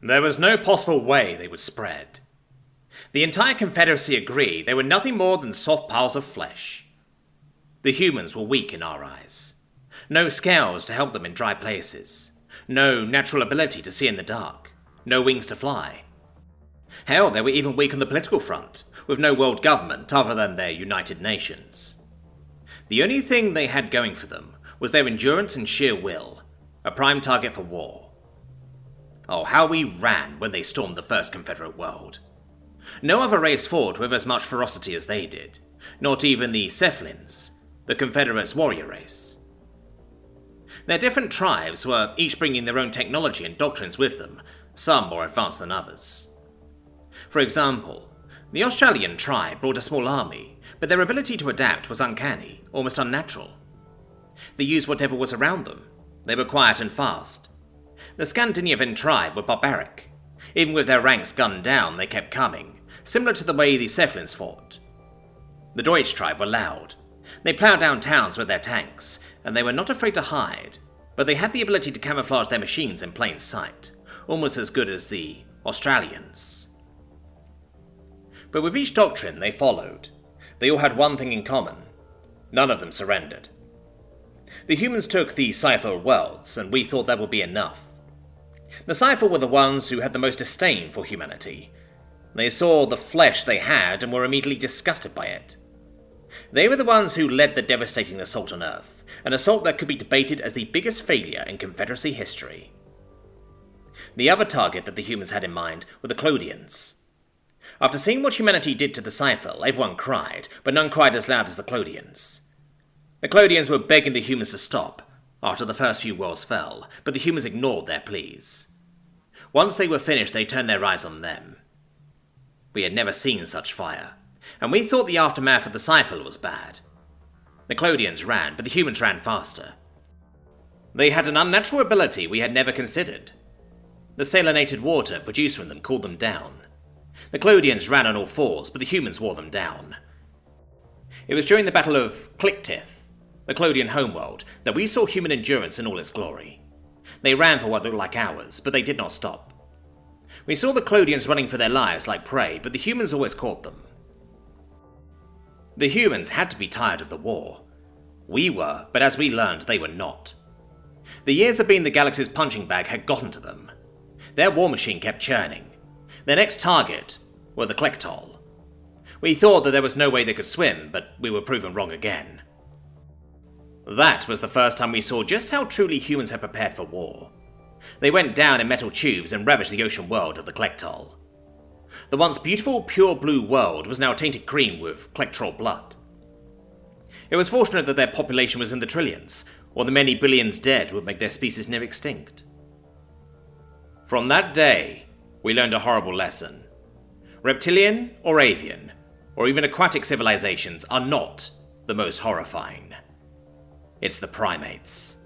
There was no possible way they would spread. The entire Confederacy agreed they were nothing more than soft piles of flesh. The humans were weak in our eyes. No scales to help them in dry places. No natural ability to see in the dark. No wings to fly. Hell, they were even weak on the political front, with no world government other than their United Nations. The only thing they had going for them was their endurance and sheer will, a prime target for war. Oh, how we ran when they stormed the first Confederate world. No other race fought with as much ferocity as they did, not even the Cephalins, the Confederates' warrior race. Their different tribes were each bringing their own technology and doctrines with them, some more advanced than others. For example, the Australian tribe brought a small army, but their ability to adapt was uncanny, almost unnatural. They used whatever was around them. They were quiet and fast. The Scandinavian tribe were barbaric. Even with their ranks gunned down, they kept coming, similar to the way the Cephalins fought. The Deutsch tribe were loud. They ploughed down towns with their tanks, and they were not afraid to hide, but they had the ability to camouflage their machines in plain sight, almost as good as the Australians. But with each doctrine they followed, they all had one thing in common. None of them surrendered. The humans took the sci-fi worlds, and we thought that would be enough. The sci-fi were the ones who had the most disdain for humanity. They saw the flesh they had and were immediately disgusted by it. They were the ones who led the devastating assault on Earth, an assault that could be debated as the biggest failure in Confederacy history. The other target that the humans had in mind were the Clodians. After seeing what humanity did to the sci-fi, everyone cried, but none cried as loud as the Clodians. The Clodians were begging the humans to stop after the first few worlds fell, but the humans ignored their pleas. Once they were finished, they turned their eyes on them. We had never seen such fire, and we thought the aftermath of the sci-fi was bad. The Clodians ran, but the humans ran faster. They had an unnatural ability we had never considered. The salinated water produced from them cooled them down. The Clodians ran on all fours, but the humans wore them down. It was during the Battle of Clicktiff, the Clodian homeworld, that we saw human endurance in all its glory. They ran for what looked like hours, but they did not stop. We saw the Clodians running for their lives like prey, but the humans always caught them. The humans had to be tired of the war. We were, but as we learned, they were not. The years of being the galaxy's punching bag had gotten to them. Their war machine kept churning. Their next target were the Klektol. We thought that there was no way they could swim, but we were proven wrong again. That was the first time we saw just how truly humans had prepared for war. They went down in metal tubes and ravaged the ocean world of the Klektol. The once beautiful, pure blue world was now tainted green with Klektrol blood. It was fortunate that their population was in the trillions, or the many billions dead would make their species near extinct. From that day, we learned a horrible lesson. Reptilian or avian, or even aquatic civilizations are not the most horrifying. It's the primates.